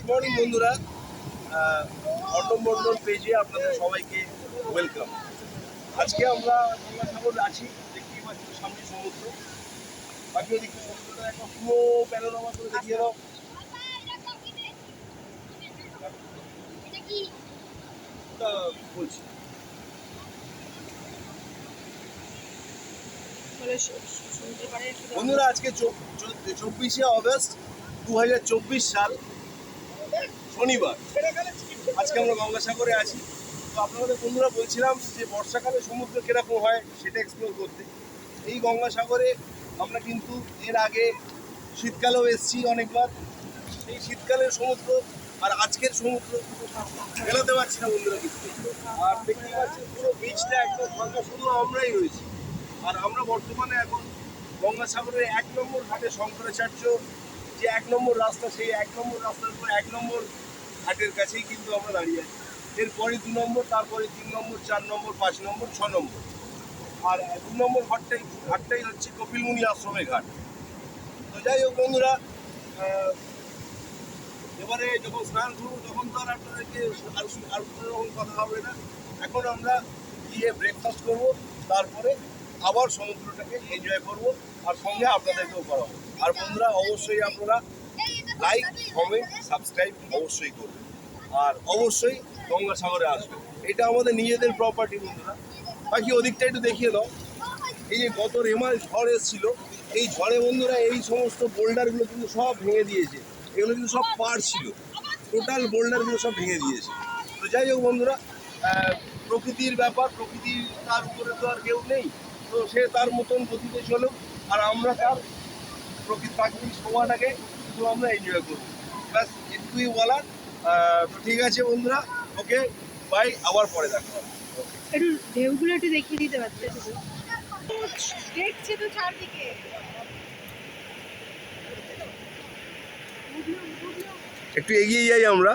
Morning বন্ধুরা, অর্ণব মন্ডল পেজে আপনাদের সবাইকে ওয়েলকাম। আজকে আমরা গঙ্গাসাগর আছি, দেখতেই পাচ্ছি সামনে সমুদ্র। বাকি ওদিকে সমুদ্রটা একটা পুরো প্যানোরামা করে দেখিয়ে দাও। বলছি বন্ধুরা, আজকে 24শে অগস্ট 2024 সাল, শনিবার। আজকে আমরা গঙ্গাসাগরে আছি। তো আপনাদের বন্ধুরা বলছিলাম যে বর্ষাকালে সমুদ্র কীরকম হয় সেটা এক্সপ্লোর করতে। এই গঙ্গাসাগরে আমরা কিন্তু এর আগে শীতকালেও এসেছি অনেকবার। এই শীতকালের সমুদ্র আর আজকের সমুদ্র মেলাতে পারছি না বন্ধুরা কিন্তু। আর দেখতে পাচ্ছি পুরো বিচটা একদম ফাঁকা, শুধু আমরাই রয়েছি। আর আমরা বর্তমানে এখন গঙ্গাসাগরের 1 নম্বর ঘাটে, শঙ্করাচার্য যে 1 নম্বর রাস্তা, সেই 1 নম্বর রাস্তার উপর 1 নম্বর ঘাটের কাছেই কিন্তু আমরা দাঁড়িয়ে আছি। এরপরে 2 নম্বর, তারপরে 3 নম্বর, 4 নম্বর, 5 নম্বর, 6 নম্বর। আর 2 নম্বর ঘাটটাই হচ্ছে কপিলমুনি আশ্রমের ঘাট। তো যাই হোক বন্ধুরা, এবারে যখন স্নান করবো তখন তো আর আপনাদেরকে আর কোনো রকম কথা হবে না। এখন আমরা গিয়ে ব্রেকফাস্ট করবো, তারপরে আবার সমুদ্রটাকে এনজয় করবো, আর সঙ্গে আপনাদেরকেও করাবো। আর বন্ধুরা অবশ্যই আপনারা লাইক, কমেন্ট, সাবস্ক্রাইব অবশ্যই করবেন, আর অবশ্যই গঙ্গাসাগরে আসবেন। এটা আমাদের নিজেদের প্রপার্টি বন্ধুরা। বাকি ওদিকটা একটু দেখিয়ে দাও। এই যে গত রেমাল ঝড় এসেছিল, এই ঝড়ে বন্ধুরা এই সমস্ত বোল্ডারগুলো কিন্তু সব ভেঙে দিয়েছে। এগুলো কিন্তু সব পার ছিল, টোটাল বোল্ডারগুলো সব ভেঙে দিয়েছে। তো যাই হোক বন্ধুরা, প্রকৃতির ব্যাপার, প্রকৃতির তার উপরে তো আর কেউ নেই। তো সে তার মতন গতিতে চলো, আর আমরা তার প্রাকৃতিক সময়টাকে শুধু আমরা এনজয় করবো, ব্যাস এটুকুই বলার। তো ঠিক আছে বন্ধুরা, ওকে বাই, আবার পরে দেখা হবে। একটু ঢেউগুলো একটু দেখিয়ে দিতে পারছে, দেখছে তো চারদিকে। একটু এগিয়ে যাই আমরা।